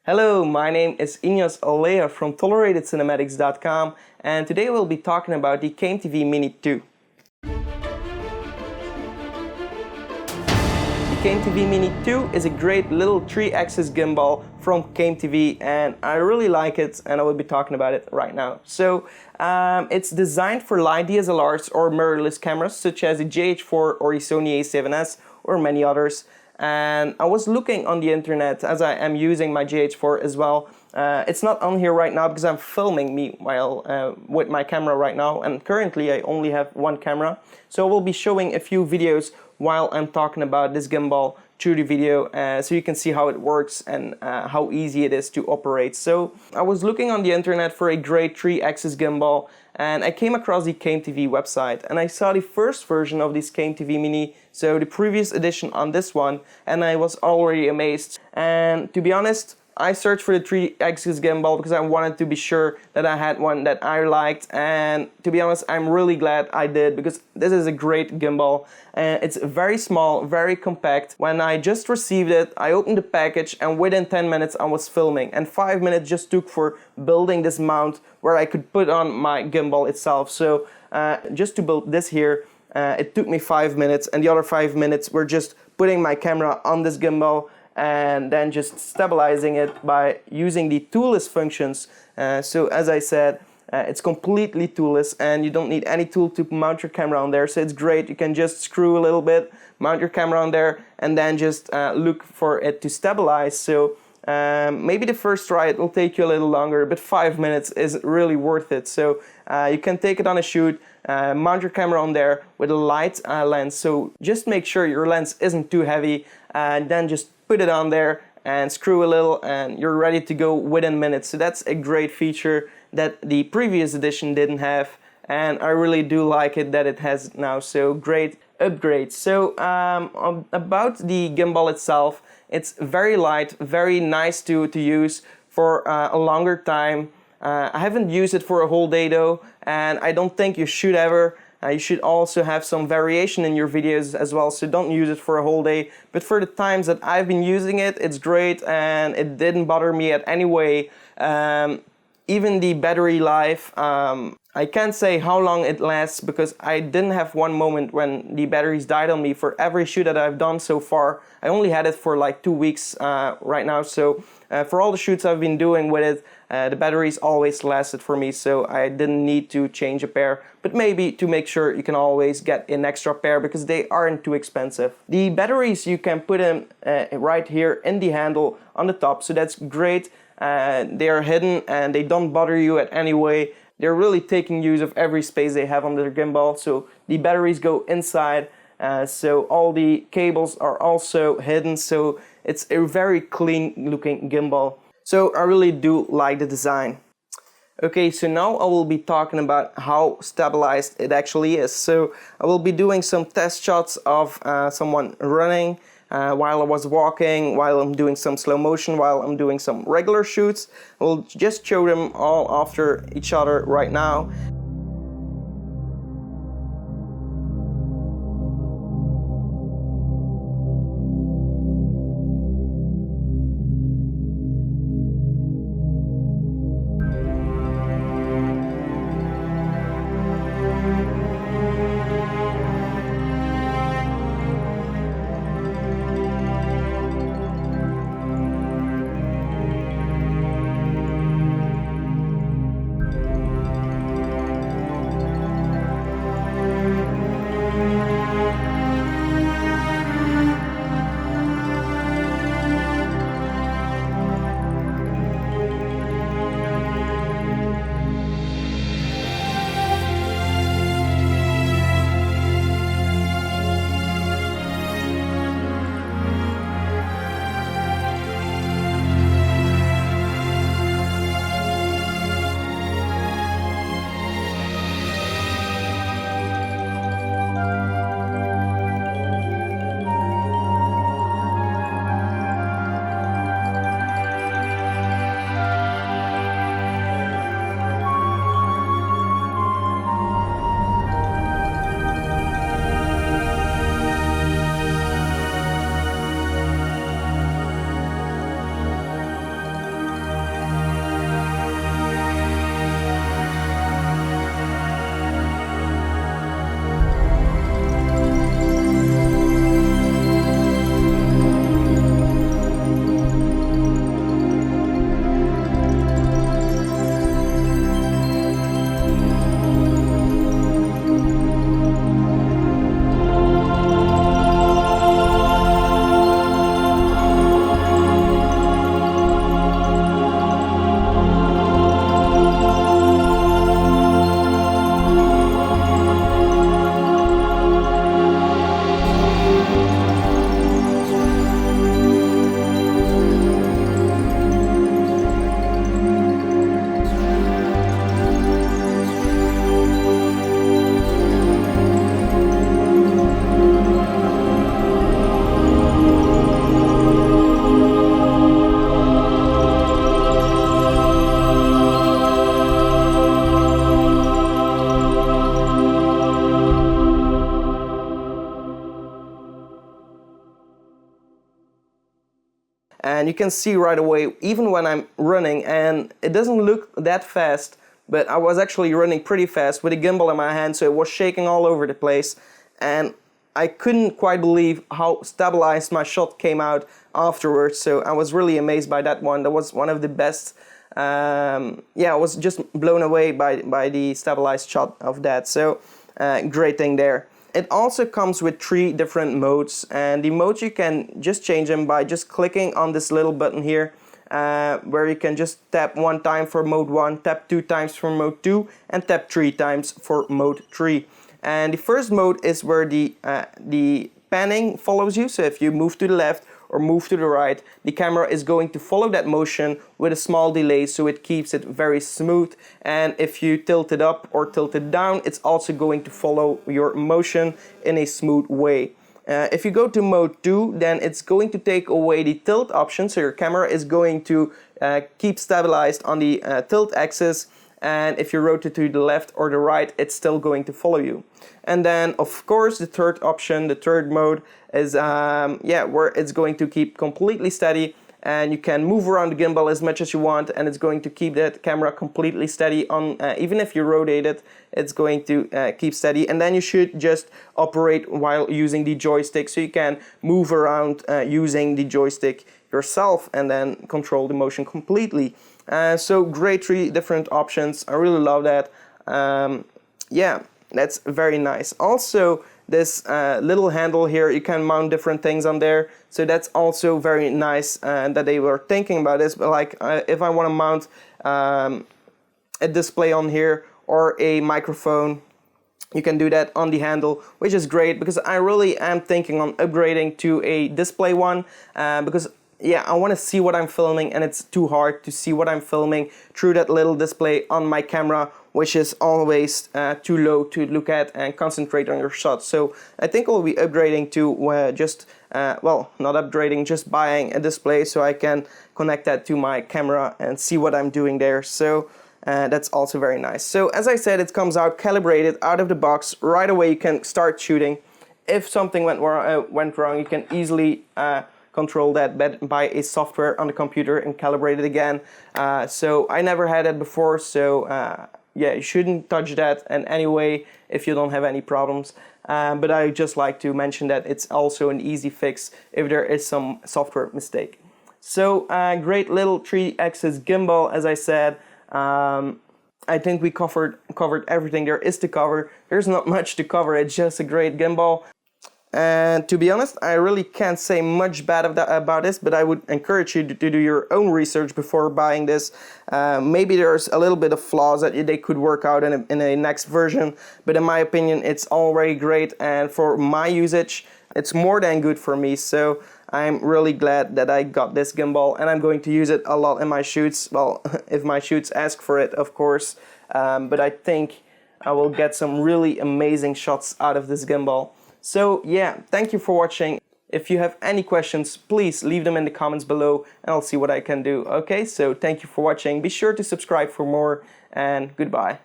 Hello, my name is Ignace Aleya from ToleratedCinematics.com, and today we'll be talking about the CameTV Mini 2. The CameTV Mini 2 is a great little 3-axis gimbal from CameTV, and I really like it, and I will be talking about it right now. So, it's designed for light DSLRs or mirrorless cameras such as the GH4 or the Sony A7S or many others. And I was looking on the internet as I am using my GH4 as well. It's not on here right now because I'm filming meanwhile with my camera right now, and currently I only have one camera. So I will be showing a few videos while I'm talking about this gimbal through the video so you can see how it works and how easy it is to operate. So I was looking on the internet for a great 3-axis gimbal, and I came across the CameTV website, and I saw the first version of this CameTV Mini, so the previous edition on this one, and I was already amazed. And to be honest, I searched for the 3-axis gimbal because I wanted to be sure that I had one that I liked, and to be honest, I'm really glad I did because this is a great gimbal. It's very small, very compact. When I just received it, I opened the package, and within 10 minutes I was filming, and 5 minutes just took for building this mount where I could put on my gimbal itself. So just to build this here, it took me 5 minutes, and the other 5 minutes were just putting my camera on this gimbal and then just stabilizing it by using the toolless functions. So as I said, it's completely toolless, and you don't need any tool to mount your camera on there, so it's great. You can just screw a little bit, mount your camera on there, and then just look for it to stabilize. So maybe the first try it will take you a little longer, but 5 minutes is really worth it. So you can take it on a shoot, mount your camera on there with a light lens, so just make sure your lens isn't too heavy, and then just put it on there and screw a little, and you're ready to go within minutes. So that's a great feature that the previous edition didn't have, and I really do like it that it has now, so great upgrade. So about the gimbal itself, it's very light, very nice to use for a longer time. I haven't used it for a whole day though, and I don't think you should ever. You should also have some variation in your videos as well, so don't use it for a whole day. But for the times that I've been using it, it's great, and it didn't bother me at any way. Even the battery life, I can't say how long it lasts because I didn't have one moment when the batteries died on me for every shoot that I've done so far. I only had it for like 2 weeks right now, so for all the shoots I've been doing with it, the batteries always lasted for me, so I didn't need to change a pair. But maybe to make sure, you can always get an extra pair because they aren't too expensive. The batteries you can put in right here in the handle on the top, so that's great. They are hidden and they don't bother you at any way. They're really taking use of every space they have on their gimbal, so the batteries go inside. So all the cables are also hidden, so it's a very clean looking gimbal. So I really do like the design. Okay, so now I will be talking about how stabilized it actually is. So I will be doing some test shots of someone running while I was walking, while I'm doing some slow motion, while I'm doing some regular shoots. I will just show them all after each other right now. and you can see right away, even when I'm running, and it doesn't look that fast, but I was actually running pretty fast with a gimbal in my hand, so it was shaking all over the place, and I couldn't quite believe how stabilized my shot came out afterwards. So I was really amazed by that one. That was one of the best. Yeah, I was just blown away by the stabilized shot of that. So great thing there. It also comes with 3 different modes, and the modes you can just change them by just clicking on this little button here, where you can just tap 1 time for mode 1, tap 2 times for mode 2, and tap 3 times for mode 3. And the first mode is where the panning follows you. So if you move to the left or move to the right, the camera is going to follow that motion with a small delay, so it keeps it very smooth. And if you tilt it up or tilt it down, it's also going to follow your motion in a smooth way. If you go to mode 2, then it's going to take away the tilt option, so your camera is going to keep stabilized on the tilt axis. And if you rotate to the left or the right, it's still going to follow you. And then, of course, the third option, the third mode, is where it's going to keep completely steady, and you can move around the gimbal as much as you want, and it's going to keep that camera completely steady on. Even if you rotate it, it's going to keep steady. And then you should just operate while using the joystick, so you can move around using the joystick yourself and then control the motion completely. So great 3 different options. I really love that. Yeah, that's very nice. Also, this little handle here, you can mount different things on there, so that's also very nice that they were thinking about this. But like if I want to mount a display on here or a microphone, you can do that on the handle, which is great, because I really am thinking on upgrading to a display one, because yeah, I want to see what I'm filming, and it's too hard to see what I'm filming through that little display on my camera, which is always too low to look at and concentrate on your shots. So I think I'll be upgrading to well, not upgrading, just buying a display so I can connect that to my camera and see what I'm doing there. So that's also very nice. So as I said, it comes out calibrated out of the box. Right away you can start shooting. If something went wrong, you can easily control that by a software on the computer and calibrate it again. So I never had that before, so yeah, you shouldn't touch that in any way if you don't have any problems. But I just like to mention that it's also an easy fix if there is some software mistake. So great little 3-axis gimbal, as I said. I think we covered everything there is to cover. There's not much to cover, it's just a great gimbal. And to be honest, I really can't say much bad about this, but I would encourage you to do your own research before buying this. Maybe there's a little bit of flaws that they could work out in a next version, but in my opinion, it's already great, and for my usage, it's more than good for me. So I'm really glad that I got this gimbal, and I'm going to use it a lot in my shoots. Well, if my shoots ask for it, of course, but I think I will get some really amazing shots out of this gimbal. So yeah, thank you for watching. If you have any questions, please leave them in the comments below and I'll see what I can do. Okay, so thank you for watching. Be sure to subscribe for more, and goodbye.